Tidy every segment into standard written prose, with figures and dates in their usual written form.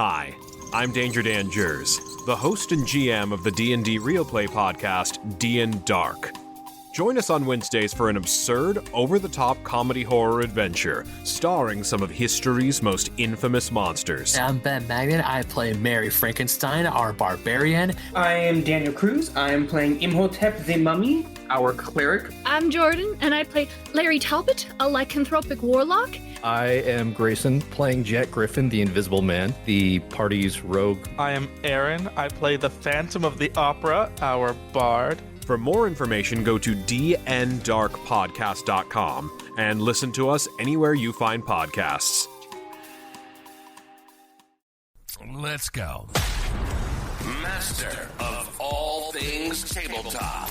Hi, I'm Danger Dan Jers, the host and GM of the D&D Real Play podcast, D&D Dark. Join us on Wednesdays for an absurd, over-the-top comedy horror adventure, starring some of history's most infamous monsters. I'm Ben Magnet. I play Mary Frankenstein, our barbarian. I am Daniel Cruz. I am playing Imhotep the Mummy, our cleric. I'm Jordan, and I play Larry Talbot, a lycanthropic warlock. I am Grayson, playing Jet Griffin, the Invisible Man, the party's rogue. I am Aaron. I play the Phantom of the Opera, our bard. For more information, go to dndarkpodcast.com and listen to us anywhere you find podcasts. Let's go. Master of all things tabletop.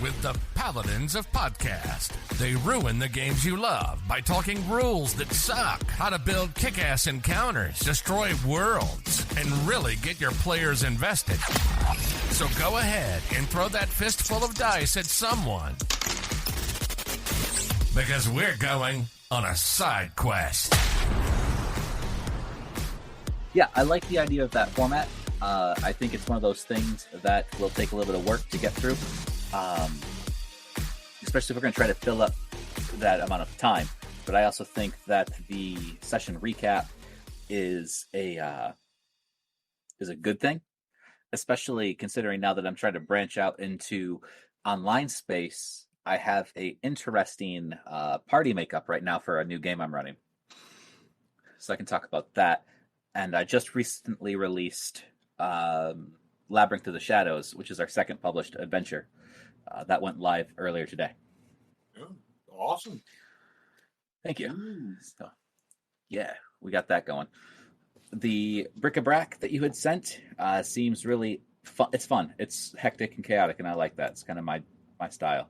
With the Paladins of Podcast. They ruin the games you love by talking rules that suck, how to build kick-ass encounters, destroy worlds, and really get your players invested. So go ahead and throw that fistful of dice at someone. Because we're going on a side quest. Yeah, I like the idea of that format. I think it's one of those things that will take a little bit of work to get through. Especially if we're going to try to fill up that amount of time. But I also think that the session recap is a good thing, especially considering now that I'm trying to branch out into online space. I have a interesting party makeup right now for a new game I'm running, so I can talk about that. And I just recently released Labyrinth of the Shadows, which is our second published adventure. That went live earlier today. Oh, awesome. Thank you. So, yeah, we got that going. The bric-a-brac that you had sent seems really fun. It's fun. It's hectic and chaotic, and I like that. It's kind of my style.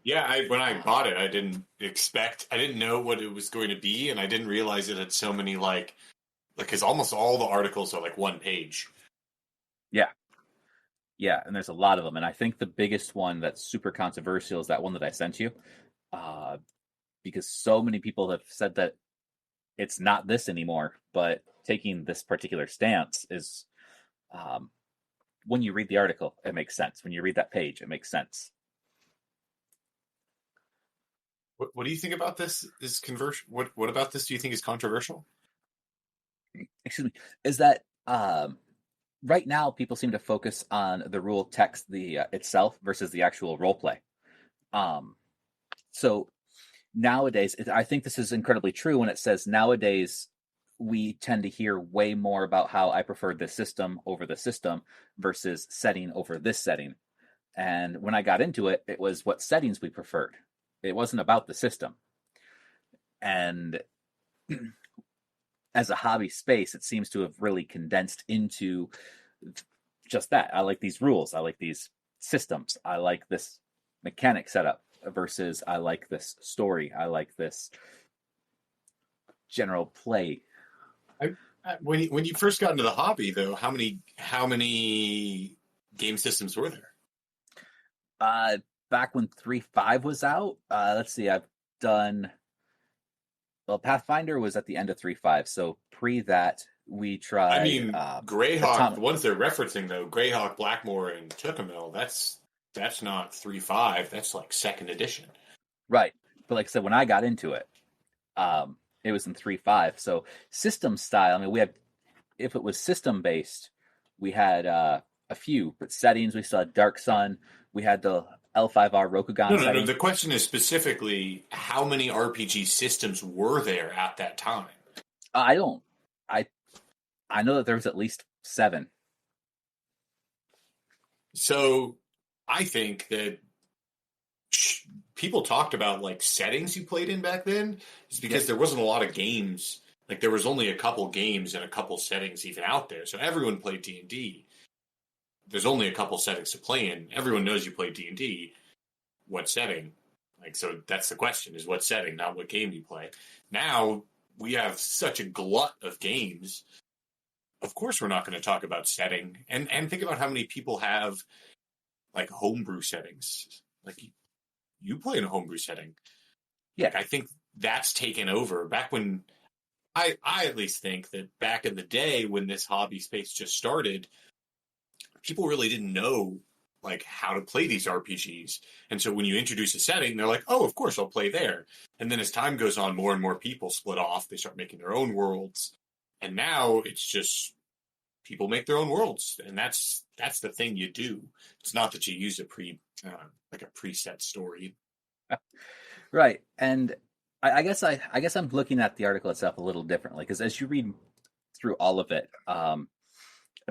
Yeah, when I bought it, I didn't know what it was going to be, and I didn't realize it had so many, because almost all the articles are like one page. Yeah, and there's a lot of them. And I think the biggest one that's super controversial is that one that I sent you. Because so many people have said that it's not this anymore, but taking this particular stance is, when you read the article, it makes sense. When you read that page, it makes sense. What do you think about this? Is conversion? What about this do you think is controversial? Excuse me. Is that right now people seem to focus on the rule text itself versus the actual role play. So nowadays, I think this is incredibly true when it says nowadays we tend to hear way more about how I prefer this system over the system versus setting over this setting. And when I got into it, it was what settings we preferred. It wasn't about the system. And as a hobby space, it seems to have really condensed into just that. I like these rules. I like these systems. I like this mechanic setup versus I like this story. I like this general play. When you first got into the hobby, though, how many game systems were there? Back when 3.5 was out, let's see, I've done... Well, Pathfinder was at the end of 3.5, so pre that, we tried... I mean, Greyhawk, the ones they're referencing, though, Greyhawk, Blackmore, and Tuckamel, that's not 3.5, that's like second edition. Right, but like I said, when I got into it, it was in 3.5, so system style, I mean, we had... If it was system-based, we had a few, but settings, we still had Dark Sun, we had the L5R Rokugan setting. No. The question is specifically how many RPG systems were there at that time? I know that there was at least 7. So I think that people talked about like settings you played in back then is because there wasn't a lot of games. Like there was only a couple games and a couple settings even out there. So everyone played D&D. There's only a couple settings to play in. Everyone knows you play D&D. What setting? So that's the question, is what setting, not what game you play. Now, we have such a glut of games. Of course we're not going to talk about setting. And think about how many people have, homebrew settings. You play in a homebrew setting. Yeah. I think that's taken over. Back when I at least think that back in the day when this hobby space just started, people really didn't know like how to play these RPGs. And so when you introduce a setting, they're like, oh, of course I'll play there. And then as time goes on, more and more people split off. They start making their own worlds. And now it's just people make their own worlds. And that's the thing you do. It's not that you use a preset story. Right. And I guess I'm looking at the article itself a little differently, because as you read through all of it,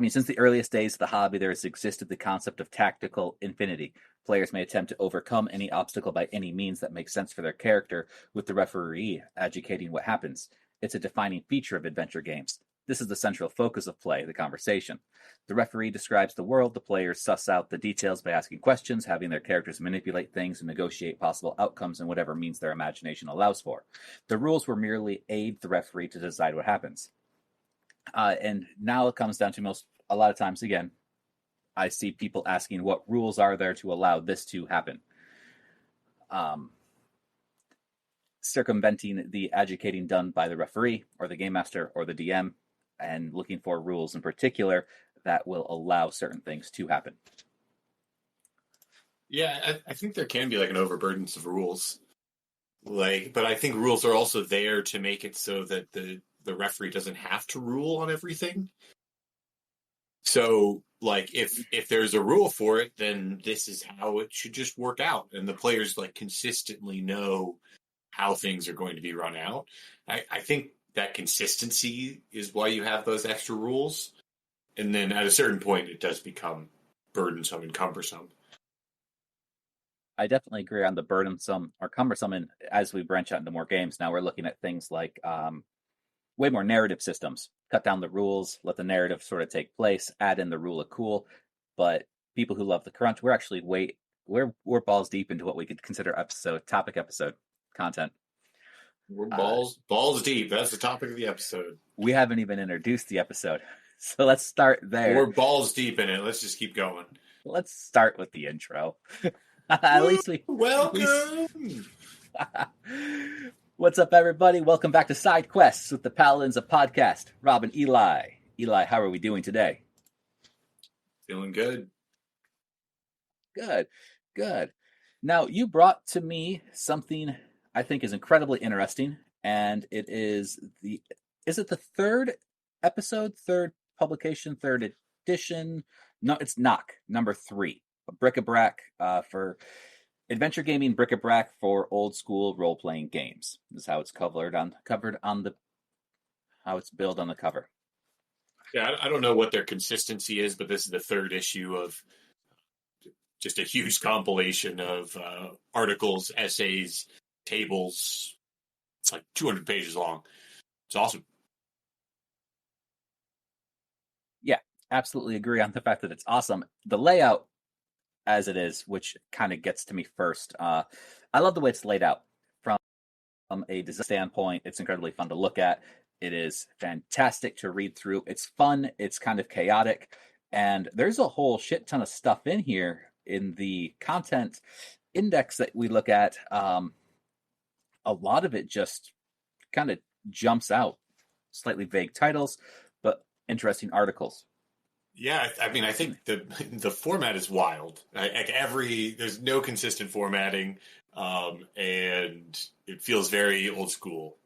since the earliest days of the hobby, there has existed the concept of tactical infinity. Players may attempt to overcome any obstacle by any means that makes sense for their character, with the referee educating what happens. It's a defining feature of adventure games. This is the central focus of play, the conversation. The referee describes the world, the players suss out the details by asking questions, having their characters manipulate things and negotiate possible outcomes in whatever means their imagination allows for. The rules will merely aid the referee to decide what happens. And now it comes down to a lot of times, again, I see people asking what rules are there to allow this to happen. Circumventing the educating done by the referee or the game master or the DM, and looking for rules in particular that will allow certain things to happen. Yeah, I think there can be like an overburden of rules. But I think rules are also there to make it so that the referee doesn't have to rule on everything. So, like, if there's a rule for it, then this is how it should just work out. And the players, like, consistently know how things are going to be run out. I think that consistency is why you have those extra rules. And then at a certain point, it does become burdensome and cumbersome. I definitely agree on the burdensome or cumbersome. And as we branch out into more games, now we're looking at things like way more narrative systems. Cut down the rules, let the narrative sort of take place, add in the rule of cool. But people who love the crunch, we're actually we're balls deep into what we could consider topic episode content. We're balls deep. That's the topic of the episode. We haven't even introduced the episode. So let's start there. We're balls deep in it. Let's just keep going. Let's start with the intro. At least we... Welcome! What's up, everybody? Welcome back to Side Quests with the Paladins of Podcast. Rob and Eli. Eli, how are we doing today? Feeling good. Good. Now, you brought to me something I think is incredibly interesting, and it is it the third episode, third publication, third edition? No, it's Knock, number 3. Bric-à-brac for Adventure Gaming Bric-à-brac for old school role-playing games. This is how it's covered on how it's billed on the cover. Yeah, I don't know what their consistency is, but this is the third issue of just a huge compilation of articles, essays, tables. It's like 200 pages long. It's awesome. Yeah, absolutely agree on the fact that it's awesome. The layout as it is, which kind of gets to me first. I love the way it's laid out from a design standpoint. It's incredibly fun to look at. It is fantastic to read through. It's fun. It's kind of chaotic. And there's a whole shit ton of stuff in here in the content index that we look at. A lot of it just kind of jumps out. Slightly vague titles, but interesting articles. Yeah, I mean, I think the format is wild. There's no consistent formatting, and it feels very old school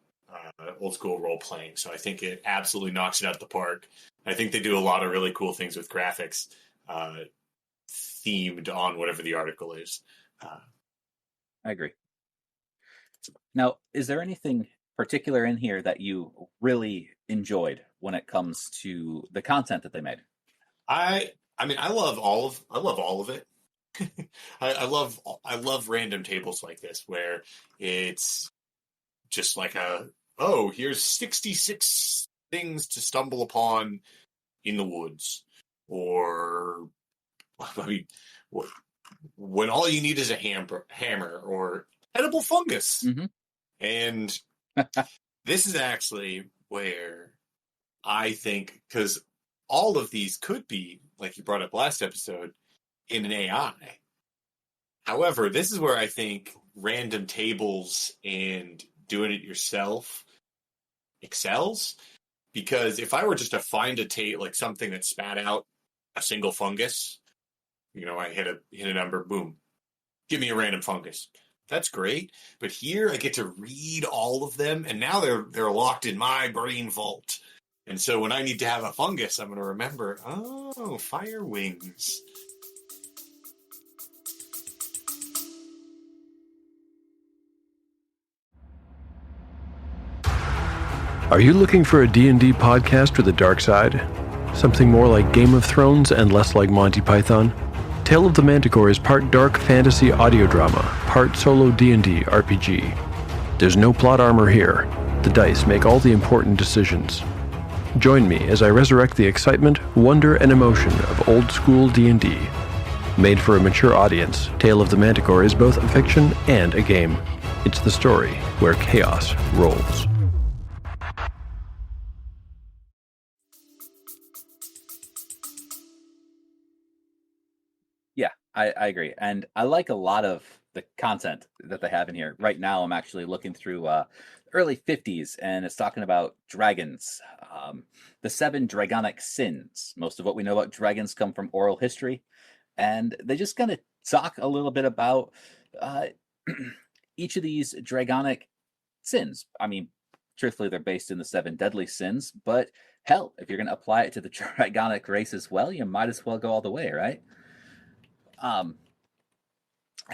role playing. So I think it absolutely knocks it out the park. I think they do a lot of really cool things with graphics, themed on whatever the article is. I agree. Now, is there anything particular in here that you really enjoyed when it comes to the content that they made? I love all of it. I love random tables like this where it's just like here's 66 things to stumble upon in the woods, or when all you need is a hammer or edible fungus. Mm-hmm. And this is actually where I think, because all of these could be, like you brought up last episode, in an AI. However, this is where I think random tables and doing it yourself excels. Because if I were just to find like something that spat out a single fungus, I hit a number, boom, give me a random fungus. That's great. But here I get to read all of them, and now they're locked in my brain vault. And so when I need to have a fungus, I'm going to remember, fire wings. Are you looking for a D&D podcast with a dark side? Something more like Game of Thrones and less like Monty Python? Tale of the Manticore is part dark fantasy audio drama, part solo D&D RPG. There's no plot armor here. The dice make all the important decisions. Join me as I resurrect the excitement, wonder, and emotion of old school D&D. Made for a mature audience, Tale of the Manticore is both a fiction and a game. It's the story where chaos rolls. I agree. And I like a lot of the content that they have in here. Right now, I'm actually looking through early 50s, and it's talking about dragons, the 7 dragonic sins. Most of what we know about dragons come from oral history. And they just kind of talk a little bit about each of these dragonic sins. I mean, truthfully, they're based in the 7 deadly sins. But hell, if you're going to apply it to the dragonic race as well, you might as well go all the way, right?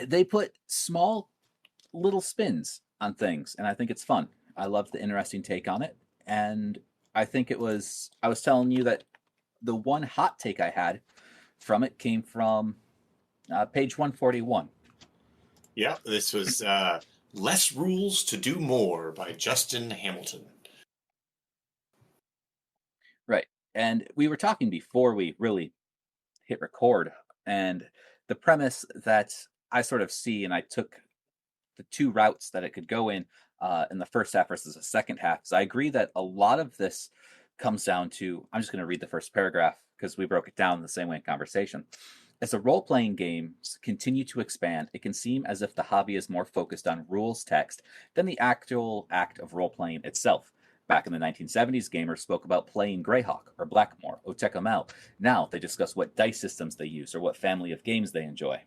They put small little spins on things, and I think it's fun. I love the interesting take on it, and I think I was telling you that the one hot take I had from it came from page 141. Yeah, this was Less Rules to Do More by Justin Hamilton. Right, and we were talking before we really hit record, and the premise that I sort of see, and I took the 2 routes that it could go in the first half versus the second half. So I agree that a lot of this comes down to, I'm just going to read the first paragraph because we broke it down the same way in conversation. As the role-playing games continue to expand, it can seem as if the hobby is more focused on rules text than the actual act of role-playing itself. Back in the 1970s, gamers spoke about playing Greyhawk or Blackmore or Tekkamel. Now they discuss what dice systems they use or what family of games they enjoy.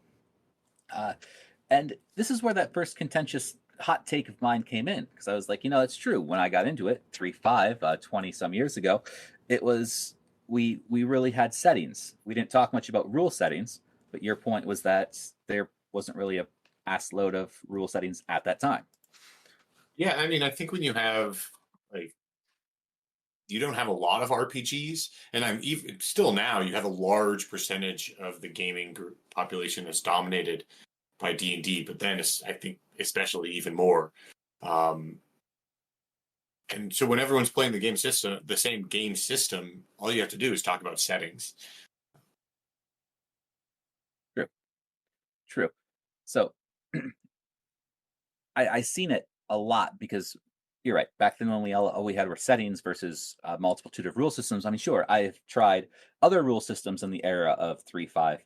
And this is where that first contentious hot take of mine came in, because I was like, it's true. When I got into it, 3.5, 20 some years ago, it was, we really had settings. We didn't talk much about rule settings, but your point was that there wasn't really a ass load of rule settings at that time. Yeah, I mean, I think when you have you don't have a lot of RPGs, and I'm even still now you have a large percentage of the gaming population that's dominated by D&D, but then I think especially even more. And so when everyone's playing the same game system, all you have to do is talk about settings. True. So I seen it a lot because you're right. Back then, all we had were settings versus multitude of rule systems. I mean, sure, I've tried other rule systems in the era of 3.5,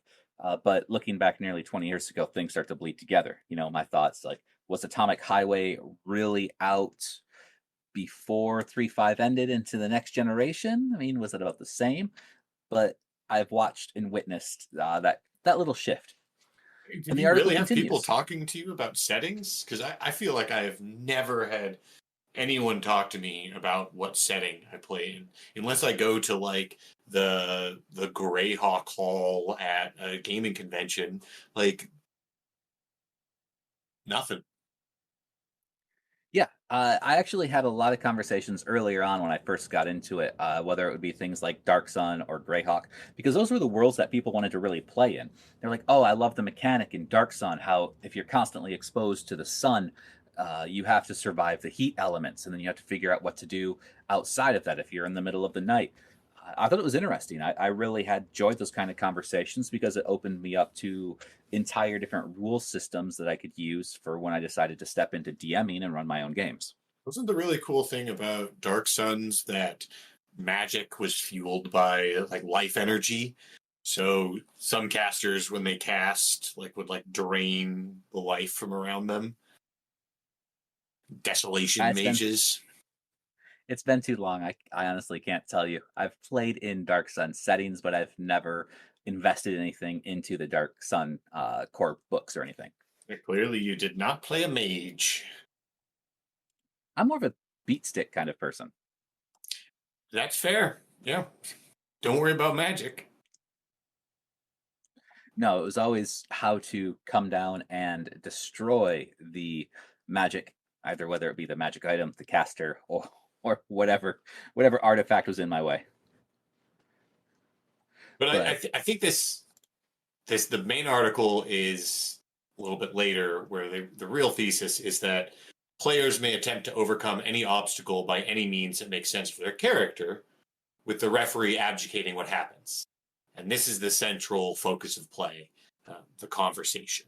but looking back nearly 20 years ago, things start to bleed together. My thoughts, like, was Atomic Highway really out before 3.5 ended into the next generation? I mean, was it about the same? But I've watched and witnessed that little shift. Do you really have people talking to you about settings? Because I feel like I have never had anyone talk to me about what setting I play in, unless I go to like the Greyhawk Hall at a gaming convention. Like nothing. Yeah, I actually had a lot of conversations earlier on when I first got into it, whether it would be things like Dark Sun or Greyhawk, because those were the worlds that people wanted to really play in. They're like, oh, I love the mechanic in Dark Sun, how if you're constantly exposed to the sun, you have to survive the heat elements, and then you have to figure out what to do outside of that if you're in the middle of the night. I thought it was interesting. I really had enjoyed those kind of conversations because it opened me up to entire different rule systems that I could use for when I decided to step into DMing and run my own games. Wasn't the really cool thing about Dark Suns that magic was fueled by like life energy? So some casters, when they cast, would drain the life from around them. Desolation mages. It's been too long. I honestly can't tell you. I've played in Dark Sun settings, but I've never invested anything into the Dark Sun core books or anything. Clearly, you did not play a mage. I'm more of a beat stick kind of person. That's fair. Yeah. Don't worry about magic. No, it was always how to come down and destroy the magic, either whether it be the magic item, the caster, or whatever artifact was in my way. But I think the main article is a little bit later, where the real thesis is that players may attempt to overcome any obstacle by any means that makes sense for their character, with the referee abdicating what happens. And this is the central focus of play, the conversation.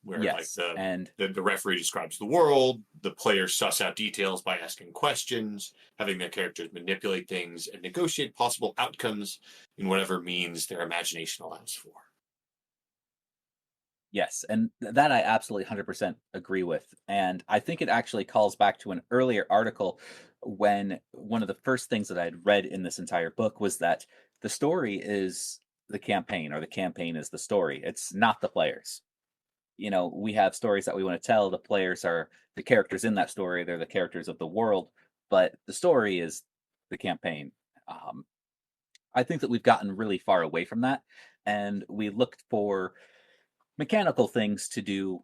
Where Yes, and the referee describes the world, the players suss out details by asking questions, having their characters manipulate things, and negotiate possible outcomes in whatever means their imagination allows for. yes, and that I absolutely 100% agree with. And I think it actually calls back to an earlier article when one of the first things that I had read in this entire book was that the story is the campaign, or the campaign is the story. It's not the players. You know, we have stories that we want to tell. The players are the characters in that story. They're the characters of the world, but the story is the campaign. I think that we've gotten really far away from that, and we looked for mechanical things to do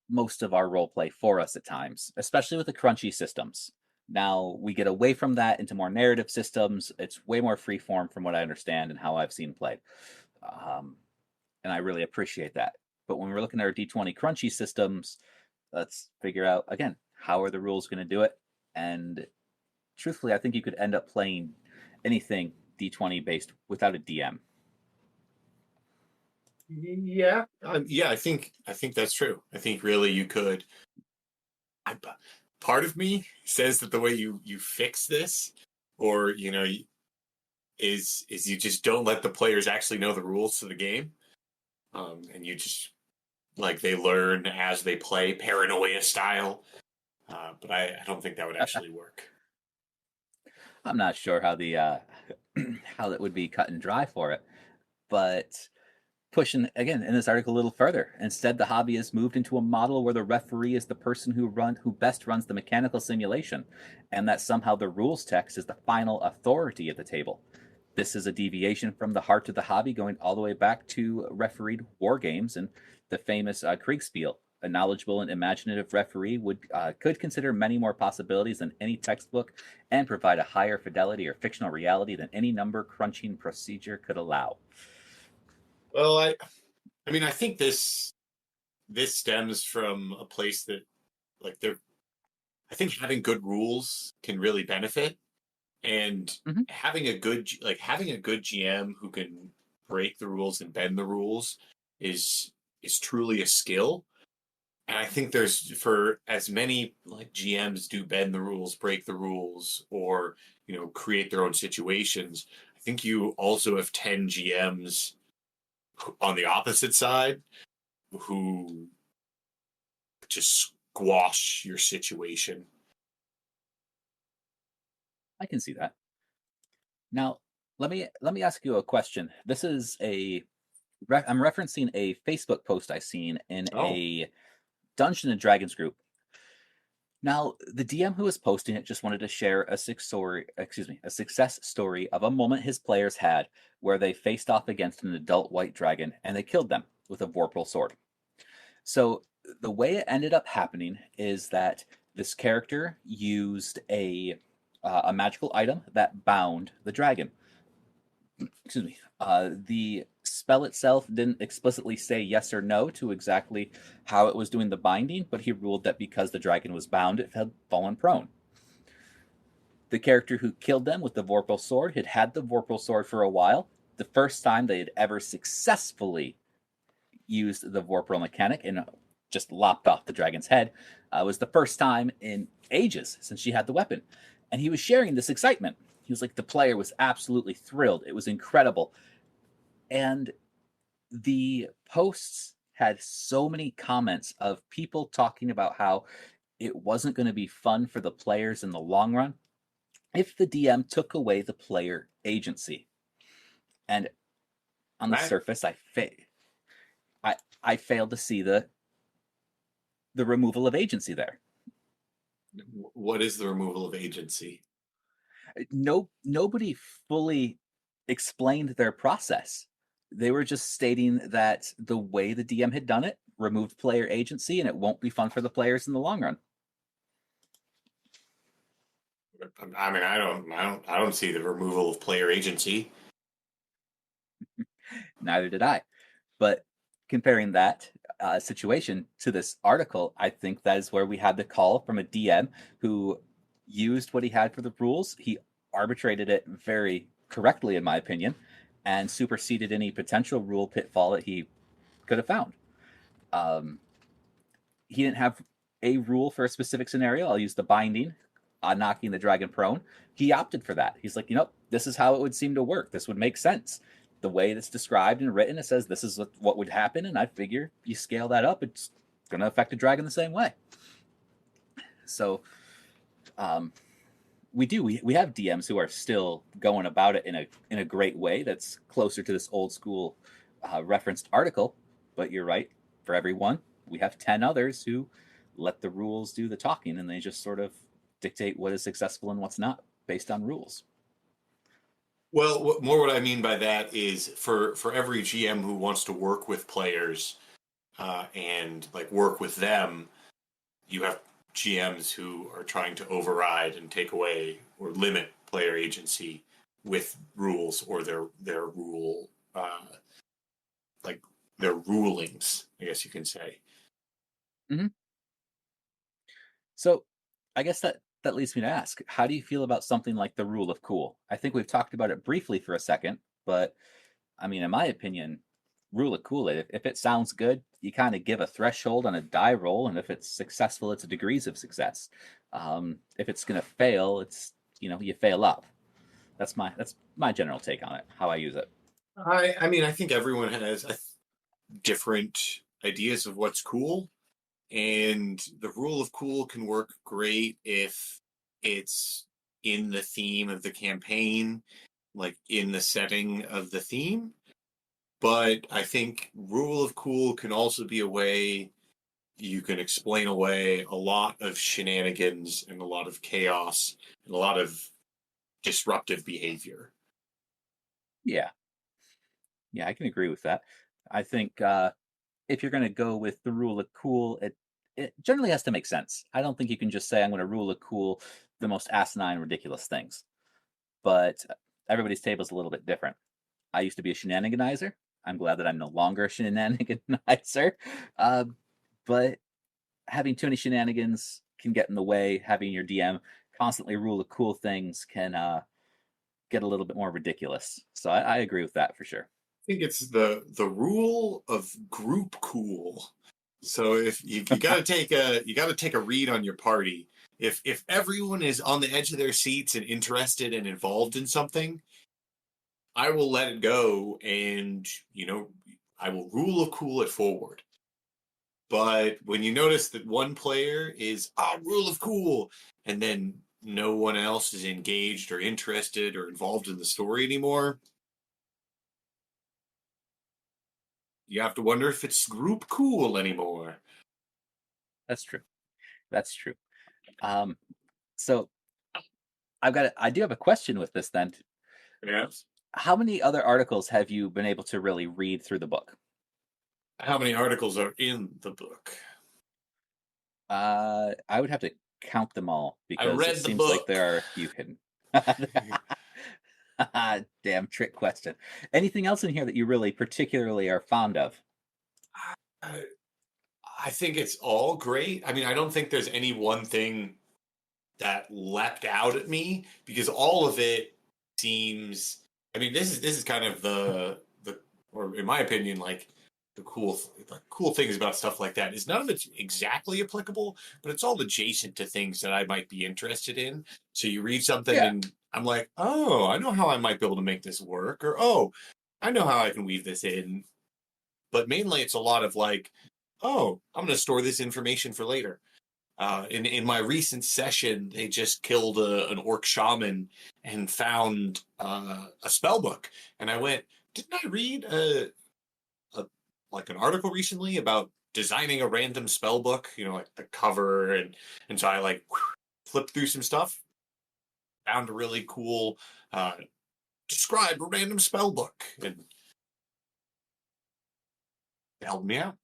most of our role play for us at times, especially with the crunchy systems. Now we get away from that into more narrative systems. It's way more free form from what I understand and how I've seen played. And I really appreciate that. But when we're looking at our D20 crunchy systems, let's figure out, again, how are the rules going to do it? And truthfully, I think you could end up playing anything D20 based without a DM. Yeah, I think that's true. I think really you could. Part of me says that the way you fix this, or is you just don't let the players actually know the rules to the game, and you just they learn as they play, paranoia style. But I don't think that would actually work. I'm not sure how the how that would be cut and dry for it, but pushing again in this article a little further. Instead, the hobby has moved into a model where the referee is the person who best runs the mechanical simulation, and that somehow the rules text is the final authority at the table. This is a deviation from the heart of the hobby, going all the way back to refereed war games and the famous Kriegspiel. A knowledgeable and imaginative referee could consider many more possibilities than any textbook and provide a higher fidelity or fictional reality than any number crunching procedure could allow. Well, I mean, I think this stems from a place that, I think having good rules can really benefit, and having a good GM who can break the rules and bend the rules is truly a skill. And I think for as many GMs do bend the rules, break the rules, or create their own situations, I think you also have 10 GMs on the opposite side who just squash your situation. I can see that. Now, let me ask you a question. This is I'm referencing a Facebook post I seen in a Dungeons and Dragons group. Now, the DM who was posting it just wanted to share a success story of a moment his players had where they faced off against an adult white dragon and they killed them with a vorpal sword. So the way it ended up happening is that this character used a magical item that bound the dragon. Excuse me. The spell itself didn't explicitly say yes or no to exactly how it was doing the binding, but he ruled that because the dragon was bound, it had fallen prone. The character who killed them with the vorpal sword had had the vorpal sword for a while. The first time they had ever successfully used the vorpal mechanic and just lopped off the dragon's head was the first time in ages since she had the weapon. And he was sharing this excitement. He was like, the player was absolutely thrilled. It was incredible. And the posts had so many comments of people talking about how it wasn't going to be fun for the players in the long run if the DM took away the player agency. And on the surface, I failed to see the removal of agency there. What is the removal of agency? Nobody fully explained their process. They were just stating that the way the DM had done it removed player agency, and it won't be fun for the players in the long run. I mean, I don't see the removal of player agency. Neither did I. But comparing that situation to this article, I think that is where we had the call from a DM who used what he had for the rules. He arbitrated it very correctly, in my opinion, and superseded any potential rule pitfall that he could have found. He didn't have a rule for a specific scenario. I'll use the binding, knocking the dragon prone. He opted for that. He's like, this is how it would seem to work. This would make sense. The way it's described and written, it says this is what would happen, and I figure you scale that up, it's going to affect a dragon the same way. So we have DMs who are still going about it in a great way that's closer to this old school referenced article. But you're right, for everyone, we have 10 others who let the rules do the talking, and they just sort of dictate what is successful and what's not based on rules. Well, what I mean by that is for every GM who wants to work with players and like work with them, you have GMs who are trying to override and take away or limit player agency with rules or their rule like their rulings, I guess you can say. Mm-hmm. So I guess that leads me to ask, how do you feel about something like the rule of cool? I think we've talked about it briefly for a second, but I mean, in my opinion, rule of cool, if it sounds good, you kind of give a threshold on a die roll, and if it's successful, it's a degrees of success. If it's going to fail, it's, you fail up. That's my general take on it, how I use it. I mean, I think everyone has different ideas of what's cool. And the rule of cool can work great if it's in the theme of the campaign, like in the setting of the theme. But I think rule of cool can also be a way you can explain away a lot of shenanigans and a lot of chaos and a lot of disruptive behavior. Yeah, I can agree with that. I think if you're going to go with the rule of cool, it generally has to make sense. I don't think you can just say, I'm going to rule of cool the most asinine, ridiculous things. But everybody's table is a little bit different. I used to be a shenaniganizer. I'm glad that I'm no longer a shenaniganizer. But having too many shenanigans can get in the way. Having your DM constantly rule of cool things can get a little bit more ridiculous. So I agree with that for sure. I think it's the rule of group cool. So if you got to take a read on your party. If everyone is on the edge of their seats and interested and involved in something, I will let it go, and I will rule of cool it forward. But when you notice that one player is rule of cool, and then no one else is engaged or interested or involved in the story anymore, you have to wonder if it's group cool anymore. That's true. So I do have a question with this then. Yes. How many other articles have you been able to really read through the book? How many articles are in the book? I would have to count them all because it seems like there are a few hidden. Damn trick question. Anything else in here that you really particularly are fond of? I think it's all great. I mean, I don't think there's any one thing that leapt out at me because all of it seems. I mean, this is kind of the or in my opinion, like the cool things about stuff like that is none of it's exactly applicable, but it's all adjacent to things that I might be interested in. So you read something and I'm like, oh, I know how I might be able to make this work, or oh, I know how I can weave this in. But mainly it's a lot of like, oh, I'm going to store this information for later. In my recent session, they just killed an orc shaman and found a spell book, and I went, didn't I read like an article recently about designing a random spell book? You know, like the cover, and so I like flipped through some stuff, found a really cool describe a random spell book, and it helped me out.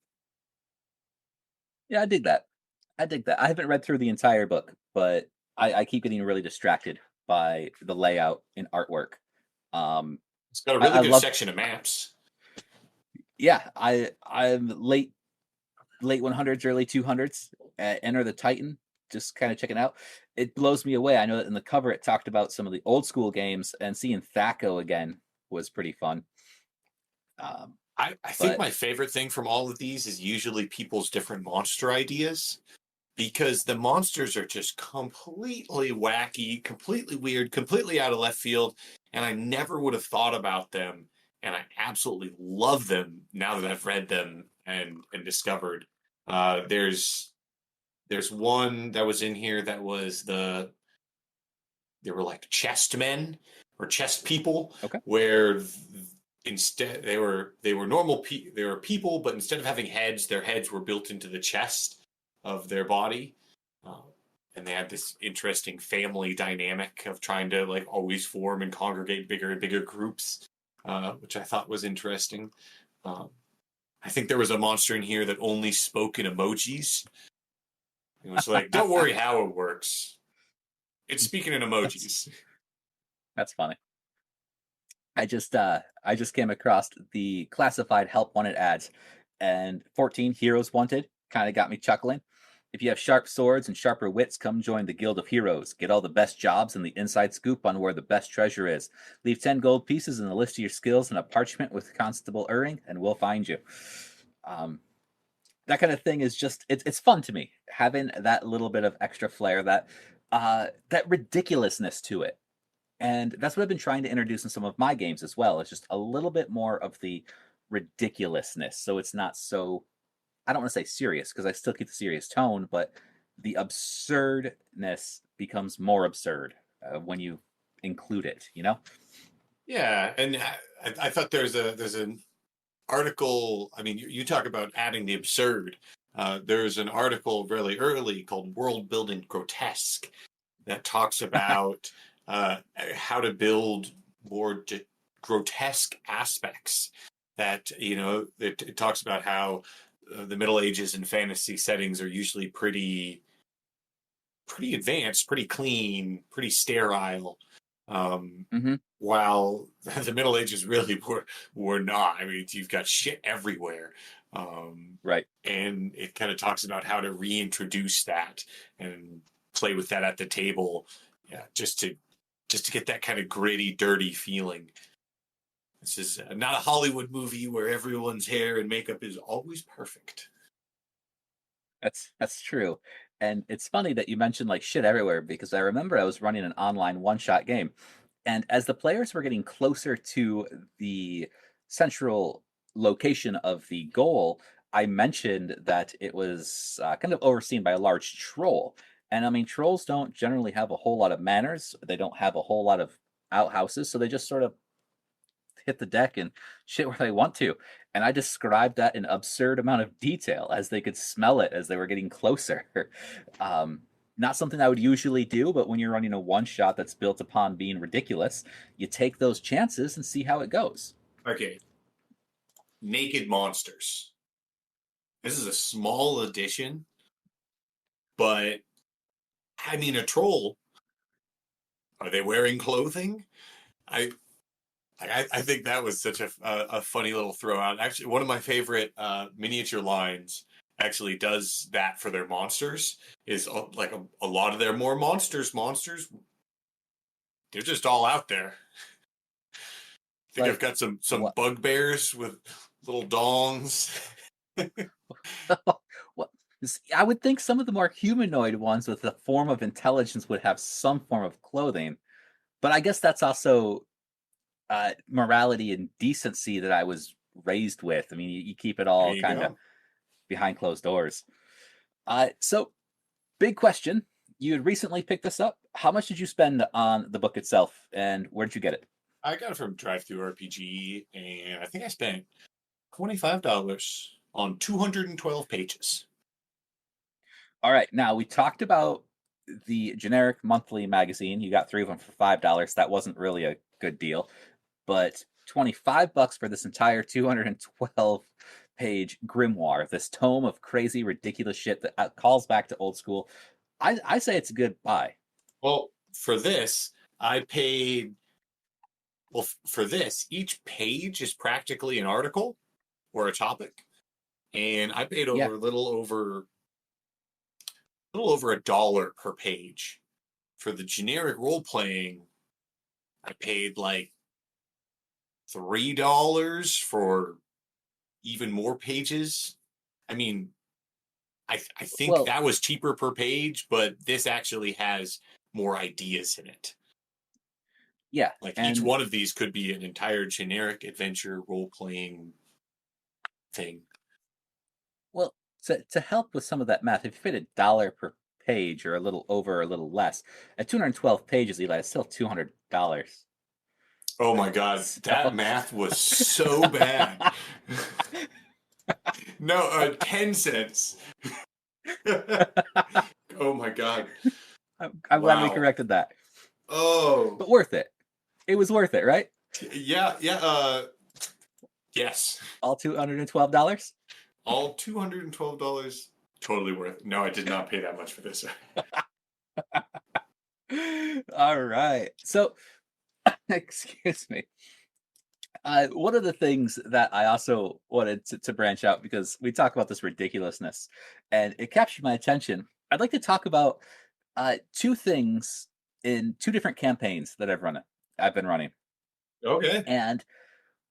Yeah, I dig that. I haven't read through the entire book, but I keep getting really distracted by the layout and artwork. It's got a really good love, section of maps. Yeah, I'm late 100s, early 200s. Enter the Titan. Just kind of checking out. It blows me away. I know that in the cover it talked about some of the old school games, and seeing Thaco again was pretty fun. I think my favorite thing from all of these is usually people's different monster ideas, because the monsters are just completely wacky, completely weird, completely out of left field, and I never would have thought about them, and I absolutely love them now that I've read them and discovered. There's one that was in here that was they were like chest men or chest people, okay, where instead they were normal they were people, but instead of having heads, their heads were built into the chest of their body, and they had this interesting family dynamic of trying to like always form and congregate bigger and bigger groups, which I thought was interesting. I think there was a monster in here that only spoke in emojis. It was like, don't worry how it works, it's speaking in emojis. That's funny. I just came across the classified help wanted ads, and 14 heroes wanted kind of got me chuckling. If you have sharp swords and sharper wits, come join the Guild of Heroes. Get all the best jobs and the inside scoop on where the best treasure is. Leave 10 gold pieces in the list of your skills and a parchment with Constable Uring, and we'll find you. That kind of thing is just it's fun to me, having that little bit of extra flair, that ridiculousness to it. And that's what I've been trying to introduce in some of my games as well. It's just a little bit more of the ridiculousness. So it's not so, I don't want to say serious, because I still keep the serious tone, but the absurdness becomes more absurd when you include it, you know? Yeah, and I thought there's an article. I mean, you talk about adding the absurd. There's an article really early called World Building Grotesque that talks about how to build more grotesque aspects. That, you know, it talks about how the Middle Ages and fantasy settings are usually pretty advanced, pretty clean, pretty sterile. While the Middle Ages really were not. I mean, you've got shit everywhere. Right. And it kind of talks about how to reintroduce that and play with that at the table. Yeah, just to get that kind of gritty, dirty feeling. This is not a Hollywood movie where everyone's hair and makeup is always perfect. That's true. And it's funny that you mentioned like shit everywhere, because I remember I was running an online one-shot game, and as the players were getting closer to the central location of the goal, I mentioned that it was kind of overseen by a large troll. And I mean, trolls don't generally have a whole lot of manners. They don't have a whole lot of outhouses, so they just sort of hit the deck and shit where they want to. And I described that in absurd amount of detail as they could smell it as they were getting closer. Not something I would usually do, but when you're running a one-shot that's built upon being ridiculous, you take those chances and see how it goes. Okay. Naked monsters. This is a small addition, but I mean, a troll. Are they wearing clothing? I think that was such a funny little throw out. Actually, one of my favorite miniature lines actually does that for their monsters. Is like a lot of their more monsters, they're just all out there. I think I've got some bugbears with little dongs. What? I would think some of the more humanoid ones with a form of intelligence would have some form of clothing, but I guess that's also morality and decency that I was raised with. I mean, you keep it all kind of behind closed doors. So big question. You had recently picked this up. How much did you spend on the book itself, and where did you get it? I got it from Drive-Thru RPG, and I think I spent $25 on 212 pages. All right. Now, we talked about the generic monthly magazine. You got 3 of them for $5. That wasn't really a good deal. But $25 for this entire 212-page grimoire, this tome of crazy, ridiculous shit that calls back to old school. I say it's a good buy. Well, for this, I paid... Well, for this, each page is practically an article or a topic. And I paid a little over $1 per page. For the generic role-playing, I paid like $3 for even more pages. I mean, I think that was cheaper per page, but this actually has more ideas in it. Yeah. Like each one of these could be an entire generic adventure role-playing thing. Well, to help with some of that math, if you paid $1 per page or a little over or a little less, at 212 pages, Eli, it's still $200. Oh my God, that math was so bad. No, 10 cents. Oh my God. I'm glad we corrected that. Oh. But worth it. It was worth it, right? Yeah. Yes. All $212? All $212. Totally worth it. No, I did not pay that much for this. All right. So, excuse me. One of the things that I also wanted to branch out, because we talk about this ridiculousness, and it captured my attention. I'd like to talk about 2 things in 2 different campaigns that I've been running. Okay. And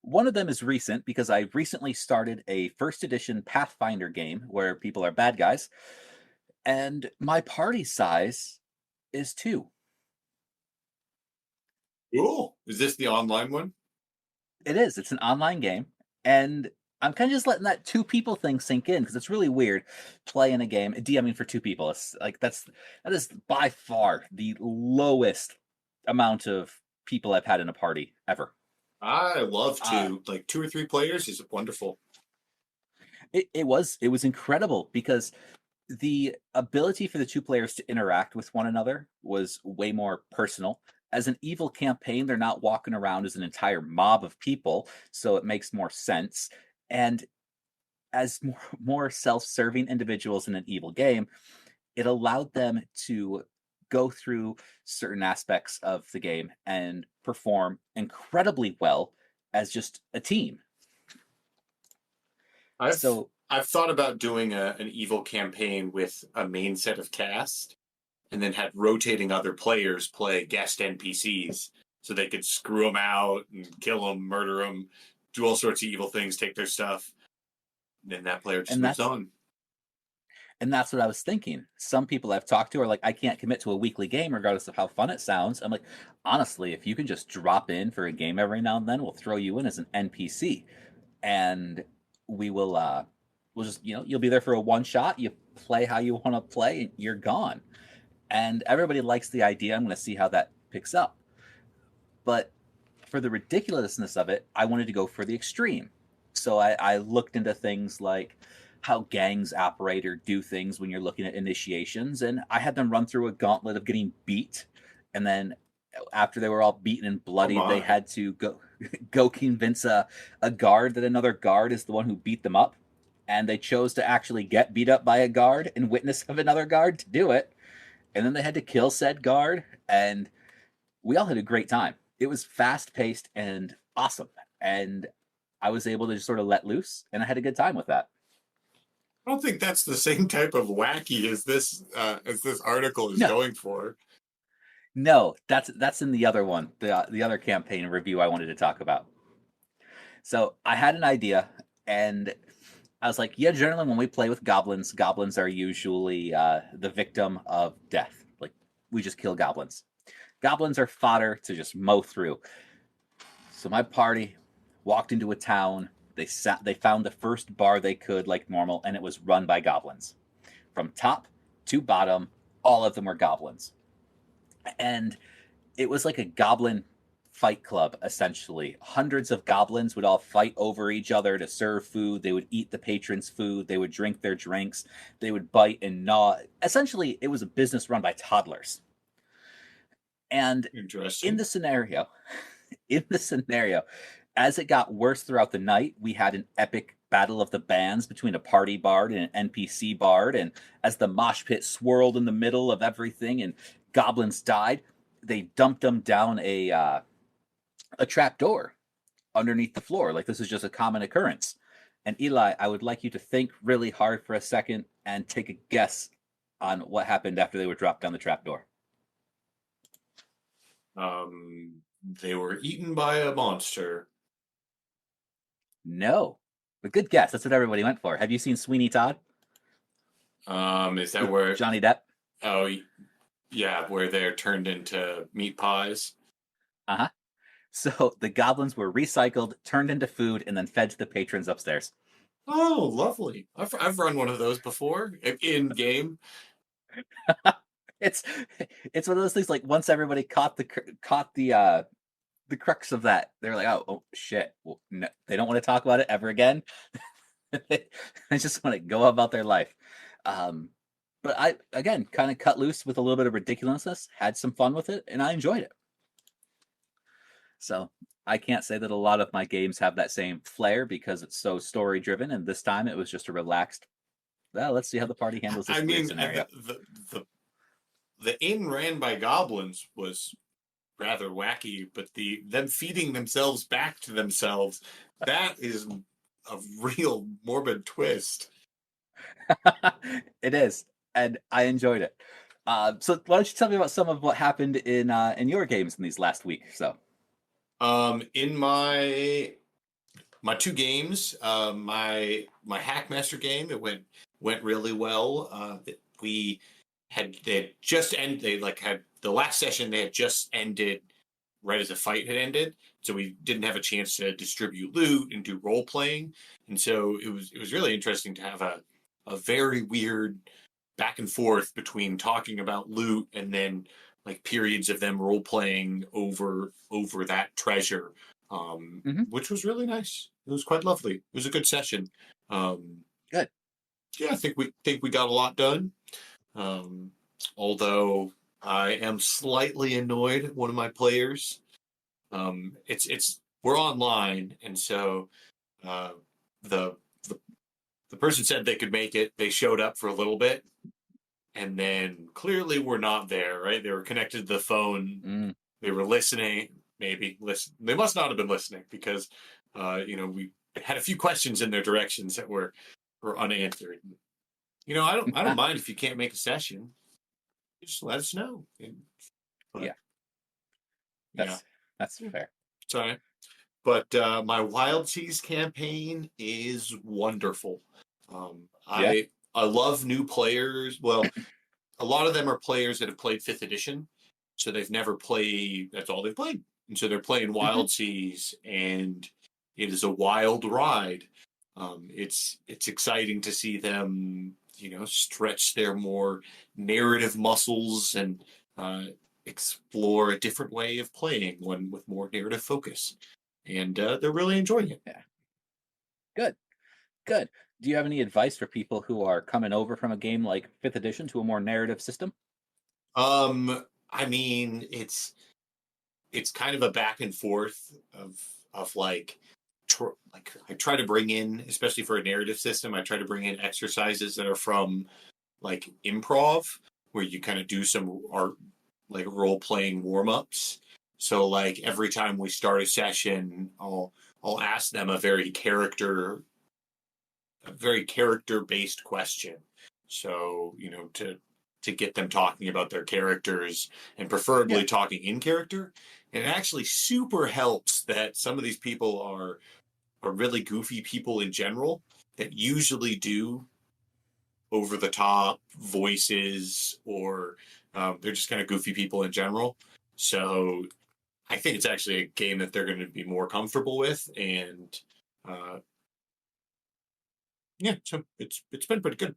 one of them is recent because I recently started a 1st edition Pathfinder game where people are bad guys, and my party size is 2. Cool. Is this the online one? It is. It's an online game, and I'm kind of just letting that 2 people thing sink in because it's really weird playing a game, DMing for 2 people. It's like that is by far the lowest amount of people I've had in a party ever. I love 2. Like 2 or 3 players is wonderful. It was incredible because the ability for the 2 players to interact with one another was way more personal. As an evil campaign, they're not walking around as an entire mob of people, so it makes more sense. And as more self-serving individuals in an evil game, it allowed them to go through certain aspects of the game and perform incredibly well as just a team. I've thought about doing an evil campaign with a main set of cast, and then had rotating other players play guest NPCs so they could screw them out and kill them, murder them, do all sorts of evil things, take their stuff. And then that player just moves on. And that's what I was thinking. Some people I've talked to are like, I can't commit to a weekly game regardless of how fun it sounds. I'm like, honestly, if you can just drop in for a game every now and then, we'll throw you in as an NPC. And we'll just, you'll be there for a one shot. You play how you want to play and you're gone. And everybody likes the idea. I'm going to see how that picks up. But for the ridiculousness of it, I wanted to go for the extreme. So I looked into things like how gangs operate or do things when you're looking at initiations. And I had them run through a gauntlet of getting beat. And then after they were all beaten and bloody, they had to go convince a guard that another guard is the one who beat them up. And they chose to actually get beat up by a guard and witness of another guard to do it. And then they had to kill said guard, and we all had a great time. It was fast-paced and awesome, and I was able to just sort of let loose, and I had a good time with that. I don't think that's the same type of wacky as this article is going for. No, that's in the other one, the other campaign review I wanted to talk about. So I had an idea, and I was like, yeah, generally when we play with goblins are usually the victim of death. Like, we just kill goblins. Goblins are fodder to just mow through. So my party walked into a town. They found the first bar they could, like normal, and it was run by goblins. From top to bottom, all of them were goblins. And it was like a goblin fight club, essentially. Hundreds of goblins would all fight over each other to serve food. They would eat the patrons' food. They would drink their drinks. They would bite and gnaw. Essentially, it was a business run by toddlers. And in the scenario, as it got worse throughout the night, we had an epic battle of the bands between a party bard and an NPC bard. And as the mosh pit swirled in the middle of everything and goblins died, they dumped them down a trap door underneath the floor. Like this is just a common occurrence. And Eli, I would like you to think really hard for a second and take a guess on what happened after they were dropped down the trap door. They were eaten by a monster. No, but good guess. That's what everybody went for. Have you seen Sweeney Todd? Is that where Johnny Depp? Oh, yeah, where they're turned into meat pies. Uh-huh. So the goblins were recycled, turned into food, and then fed to the patrons upstairs. Oh, lovely! I've run one of those before in game. It's one of those things. Like once everybody caught the crux of that, they're like, oh shit! Well, no, they don't want to talk about it ever again. They just want to go about their life. But I again kind of cut loose with a little bit of ridiculousness, had some fun with it, and I enjoyed it. So I can't say that a lot of my games have that same flair because it's so story driven, and this time it was just a relaxed. Well, let's see how the party handles this scenario. The inn ran by goblins was rather wacky, but them feeding themselves back to themselves, that is a real morbid twist. It is, and I enjoyed it. So why don't you tell me about some of what happened in your games in these last week? So, in my two games, my Hackmaster game, it went really well. They had just ended. They had the last session. They had just ended right as the fight had ended, so we didn't have a chance to distribute loot and do role playing. And so it was really interesting to have a very weird back and forth between talking about loot and then like periods of them role playing over that treasure, which was really nice. It was quite lovely. It was a good session. Good. Yeah, I think we got a lot done. Although I am slightly annoyed at one of my players. We're online, and so the person said they could make it. They showed up for a little bit, and then clearly were not there. Right? They were connected to the phone. They were listening. Maybe listen. They must not have been listening because we had a few questions in their directions that were unanswered. I don't mind if you can't make a session. Just let us know. That's fair. Sorry. But my Wild Seas campaign is wonderful. I love new players. Well, a lot of them are players that have played 5th edition, so they've never played. That's all they've played, and so they're playing Wild Seas, and it is a wild ride. It's exciting to see them, stretch their more narrative muscles and explore a different way of playing, one with more narrative focus. And they're really enjoying it. Yeah. Good. Do you have any advice for people who are coming over from a game like 5th edition to a more narrative system? I mean, it's kind of a back and forth of I try to bring in, especially for a narrative system, I try to bring in exercises that are from like improv, where you kind of do some art, like role playing warm ups. So like every time we start a session, I'll ask them a very character based question. So to get them talking about their characters and preferably talking in character. And it actually super helps that some of these people are really goofy people in general that usually do over the top voices, or they're just kind of goofy people in general. So I think it's actually a game that they're going to be more comfortable with, and so it's been pretty good.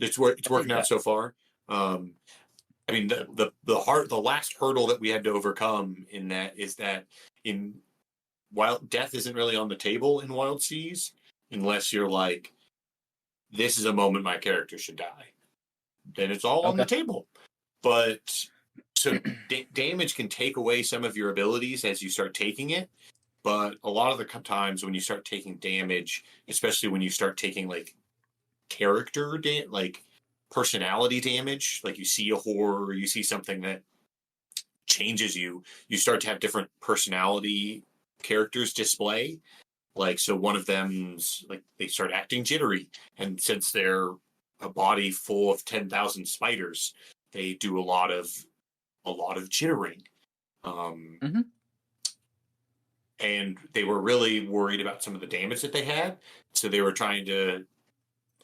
It's working out so far. I mean, the last hurdle that we had to overcome in that is that in wild death isn't really on the table in Wild Seas unless you're like, this is a moment my character should die. Then it's all on the table. But so damage can take away some of your abilities as you start taking it. But a lot of the times when you start taking damage, especially when you start taking like like personality damage, like you see a horror or you see something that changes you, you start to have different personality characters display. Like, so one of them's like, they start acting jittery. And since they're a body full of 10,000 spiders, they do a lot of jittering. And they were really worried about some of the damage that they had. So they were trying to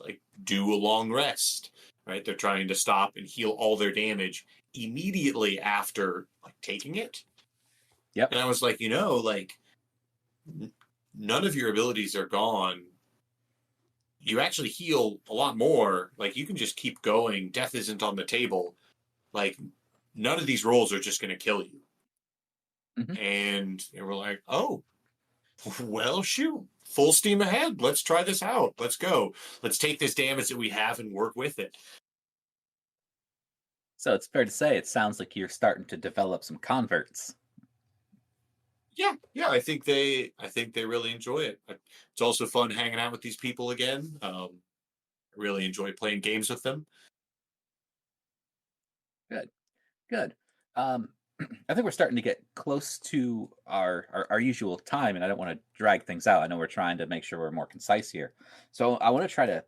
like do a long rest, right? They're trying to stop and heal all their damage immediately after like taking it. Yep. And I was like, like none of your abilities are gone. You actually heal a lot more. Like you can just keep going. Death isn't on the table. Like none of these rolls are just going to kill you. And they were like, oh, well, shoot, full steam ahead. Let's try this out. Let's go. Let's take this damage that we have and work with it. So it's fair to say it sounds like you're starting to develop some converts. Yeah, I think they really enjoy it. It's also fun hanging out with these people again. I really enjoy playing games with them. Good. I think we're starting to get close to our usual time, and I don't want to drag things out. I know we're trying to make sure we're more concise here. So I want to try to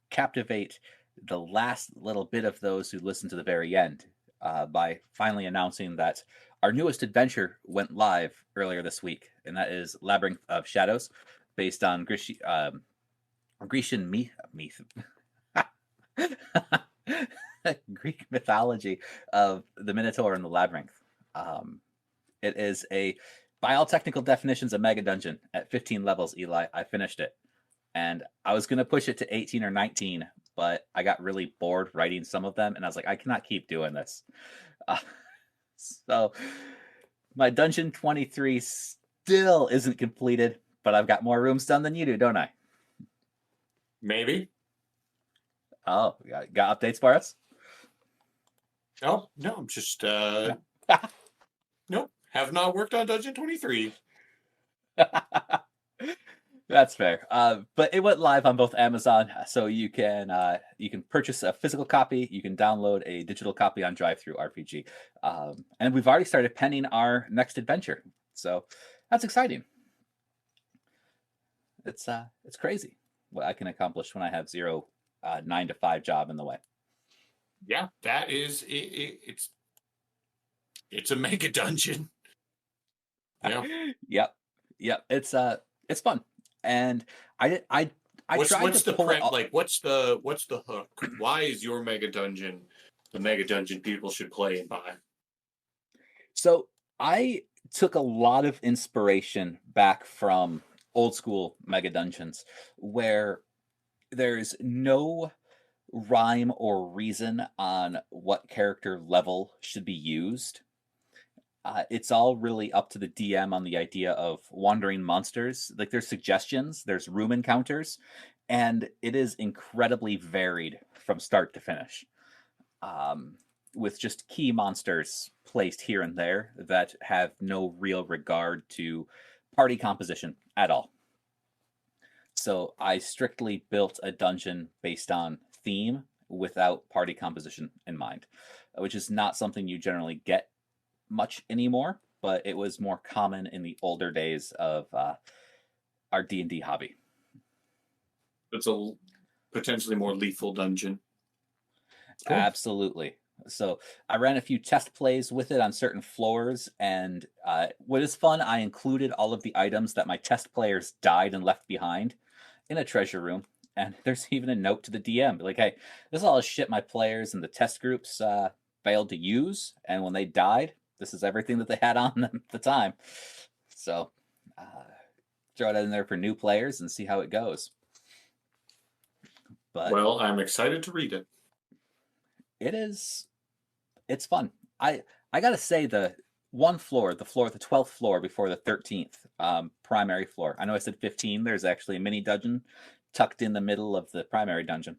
captivate the last little bit of those who listen to the very end by finally announcing that our newest adventure went live earlier this week, and that is Labyrinth of Shadows, based on Grecian Greek mythology of the Minotaur and the Labyrinth. It is by all technical definitions, a mega dungeon at 15 levels, Eli. I finished it. And I was going to push it to 18 or 19, but I got really bored writing some of them. And I was like, I cannot keep doing this. So my dungeon 23 still isn't completed, but I've got more rooms done than you do, don't I? Maybe. Oh, got updates for us? Oh, no, I'm just... Nope, have not worked on Dungeon 23. That's fair. But it went live on both Amazon, so you can purchase a physical copy. You can download a digital copy on DriveThru RPG, and we've already started penning our next adventure. So that's exciting. It's crazy what I can accomplish when I have zero 9-to-5 job in the way. Yeah, that is it's a mega dungeon. Yeah. Yep. It's fun. And what's the hook? Why is your mega dungeon the mega dungeon people should play and buy? So I took a lot of inspiration back from old school mega dungeons where there's no rhyme or reason on what character level should be used. It's all really up to the DM on the idea of wandering monsters. Like there's suggestions, there's room encounters, and it is incredibly varied from start to finish. With just key monsters placed here and there that have no real regard to party composition at all. So I strictly built a dungeon based on theme without party composition in mind, which is not something you generally get much anymore, but it was more common in the older days of our D&D hobby. It's a potentially more lethal dungeon. Cool. Absolutely. So I ran a few test plays with it on certain floors, and what is fun, I included all of the items that my test players died and left behind in a treasure room. And there's even a note to the DM, like, hey, this is all the shit my players and the test groups failed to use, and when they died, this is everything that they had on them at the time. So throw it in there for new players and see how it goes. But well, I'm excited to read it. It's fun. I gotta say the 12th floor before the 13th primary floor. I know I said 15. There's actually a mini dungeon tucked in the middle of the primary dungeon.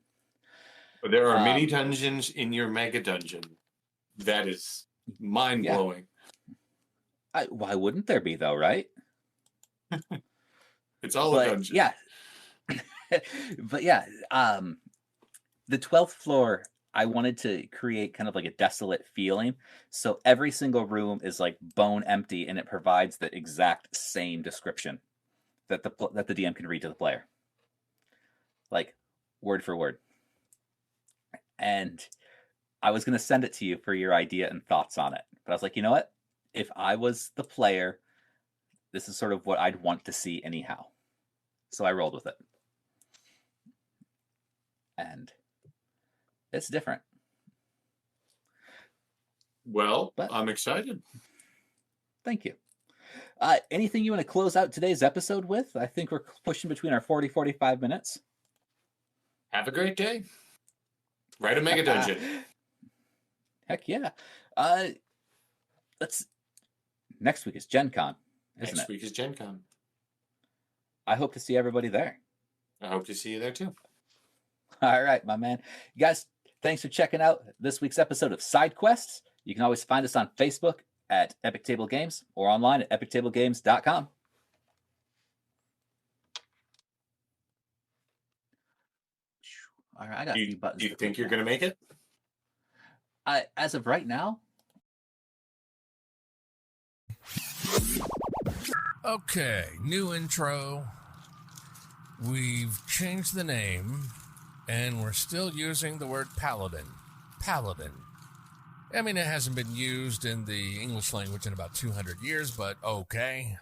But there are mini dungeons in your mega dungeon. That is mind-blowing. Yeah. Why wouldn't there be, though, right? It's all a dungeon. Yeah. But yeah, the 12th floor, I wanted to create kind of like a desolate feeling. So every single room is like bone empty, and it provides the exact same description that the DM can read to the player. Like, word for word. And I was going to send it to you for your idea and thoughts on it. But I was like, you know what? If I was the player, this is sort of what I'd want to see anyhow. So I rolled with it. And it's different. Well, I'm excited. Thank you. Anything you want to close out today's episode with? I think we're pushing between our 45 minutes. Have a great day. Write a mega dungeon. Heck yeah. Next week is Gen Con, isn't it? Next week is Gen Con. I hope to see everybody there. I hope to see you there too. All right, my man. You guys, thanks for checking out this week's episode of Side Quests. You can always find us on Facebook at Epic Table Games or online at epictablegames.com. All right, I got a few buttons. Do you think you're going to make it? As of right now. Okay, new intro. We've changed the name, and we're still using the word paladin. Paladin. I mean, it hasn't been used in the English language in about 200 years, but okay.